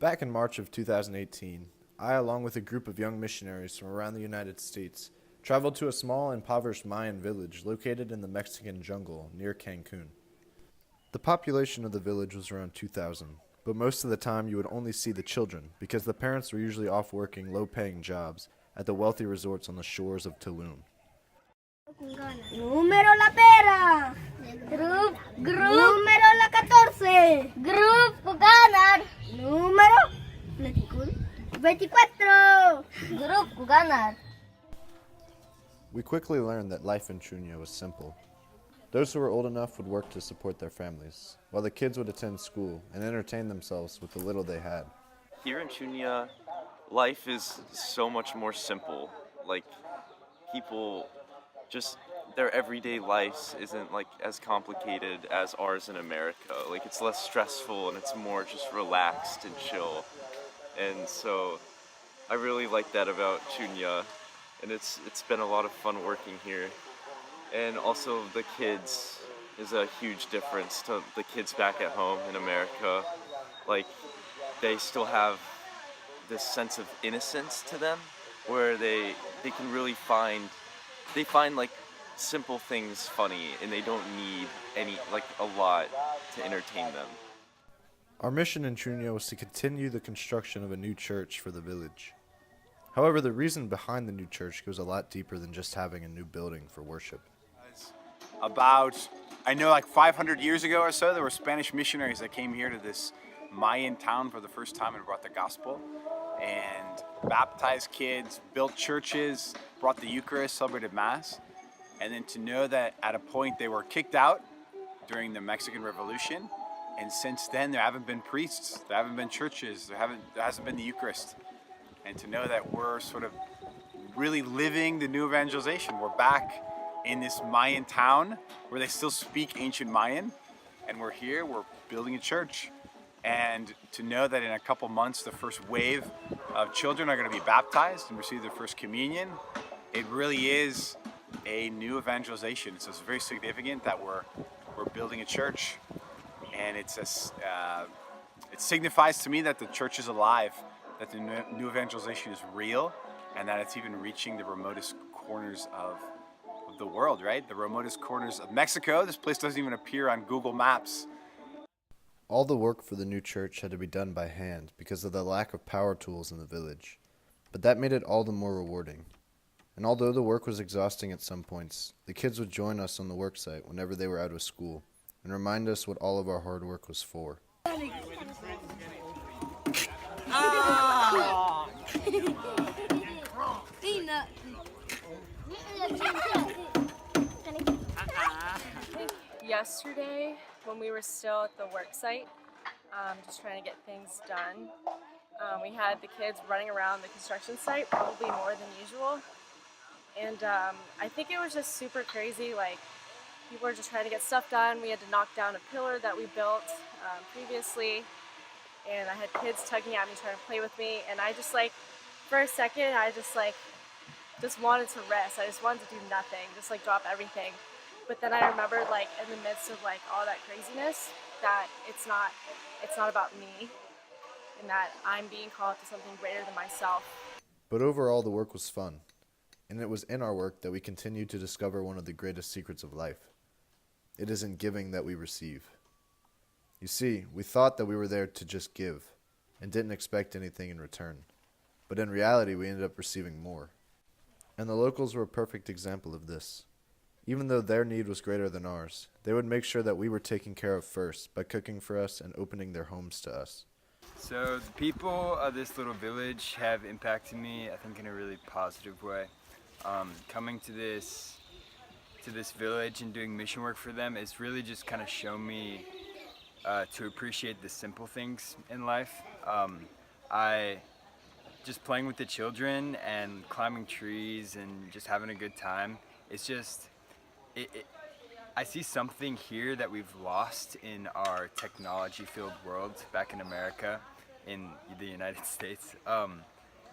Back in March of 2018, I, along with a group of young missionaries from around the United States, traveled to a small, impoverished Mayan village located in the Mexican jungle near Cancun. The population of the village was around 2,000, but most of the time you would only see the children because the parents were usually off working low-paying jobs at the wealthy resorts on the shores of Tulum. Número la pera. Group. Número la 14. Group ganar. Número 24. Group ganar. We quickly learned that life in Chun'yah was simple. Those who were old enough would work to support their families, while the kids would attend school and entertain themselves with the little they had. Here in Chun'yah, life is so much more simple. Like, people just, their everyday life isn't like as complicated as ours in America. Like, it's less stressful and it's more just relaxed and chill. And so I really like that about Chun'yah, and it's been a lot of fun working here. And also the kids is a huge difference to the kids back at home in America. Like, they still have this sense of innocence to them where they can really find like simple things funny, and they don't need a lot to entertain them. Our mission in Chun'yah was to continue the construction of a new church for the village. However, the reason behind the new church goes a lot deeper than just having a new building for worship. I know like 500 years ago or so, there were Spanish missionaries that came here to this Mayan town for the first time and brought the gospel and baptized kids, built churches, brought the Eucharist, celebrated Mass. And then to know that at a point they were kicked out during the Mexican Revolution, and since then there haven't been priests, there haven't been churches, there hasn't been the Eucharist. And to know that we're sort of really living the new evangelization. We're back in this Mayan town where they still speak ancient Mayan, and we're here, we're building a church. And to know that in a couple months the first wave of children are going to be baptized and receive their first communion, it really is a new evangelization. So it's very significant that we're building a church, and it signifies to me that the church is alive, that the new evangelization is real, and that it's even reaching the remotest corners of the world, right? The remotest corners of Mexico. This place doesn't even appear on Google Maps. All the work for the new church had to be done by hand because of the lack of power tools in the village, but that made it all the more rewarding. And although the work was exhausting at some points, the kids would join us on the work site whenever they were out of school and remind us what all of our hard work was for. Yesterday, when we were still at the work site, just trying to get things done, we had the kids running around the construction site, probably more than usual. And I think it was just super crazy. Like, people were just trying to get stuff done. We had to knock down a pillar that we built previously, and I had kids tugging at me, trying to play with me. And I just, like, for a second, I just wanted to rest. I just wanted to do nothing, just like drop everything. But then I remembered, like, in the midst of like all that craziness, that it's not about me, and that I'm being called to something greater than myself. But overall, the work was fun, and it was in our work that we continued to discover one of the greatest secrets of life. It is in giving that we receive. You see, we thought that we were there to just give, and didn't expect anything in return. But in reality, we ended up receiving more. And the locals were a perfect example of this. Even though their need was greater than ours, they would make sure that we were taken care of first by cooking for us and opening their homes to us. So the people of this little village have impacted me, I think, in a really positive way. Coming to this village and doing mission work for them is really just kind of shown me to appreciate the simple things in life. Just playing with the children and climbing trees and just having a good time. It's just, I see something here that we've lost in our technology-filled world back in America, in the United States.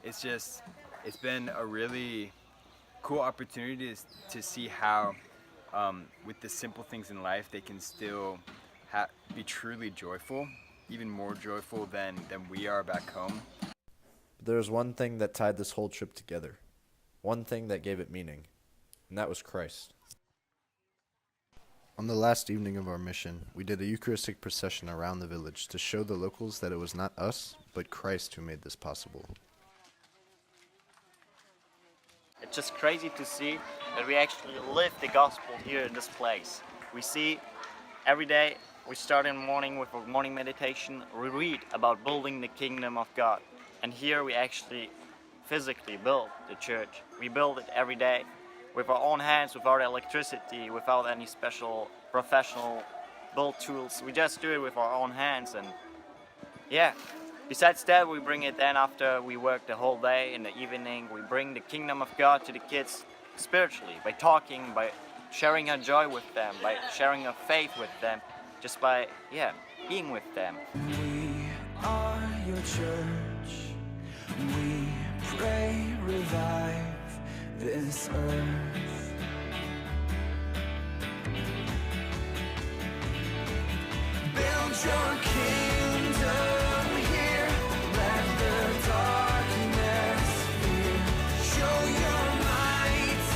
It's been a really cool opportunity to see how, with the simple things in life, they can still be truly joyful. even more joyful than we are back home. But there was one thing that tied this whole trip together, one thing that gave it meaning, and that was Christ. On the last evening of our mission, we did a Eucharistic procession around the village to show the locals that it was not us, but Christ who made this possible. It's just crazy to see that we actually live the gospel here in this place. We see every day, we start in the morning with a morning meditation, we read about building the kingdom of God. And here we actually physically build the church. We build it every day with our own hands, without electricity, without any special professional build tools. We just do it with our own hands, and yeah. Besides that, we bring it then after we work the whole day in the evening. We bring the kingdom of God to the kids spiritually, by talking, by sharing our joy with them, by sharing our faith with them, just by, being with them. We are your church. We pray, revive this earth. Build your kingdom here. Let the darkness fear. Show your mighty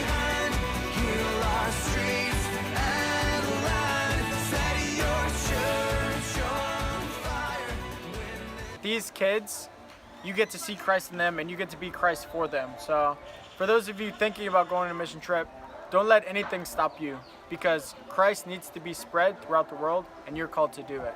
hand. Heal our streets and land. Set your church on fire. These kids, you get to see Christ in them and you get to be Christ for them. So for those of you thinking about going on a mission trip, don't let anything stop you, because Christ needs to be spread throughout the world and you're called to do it.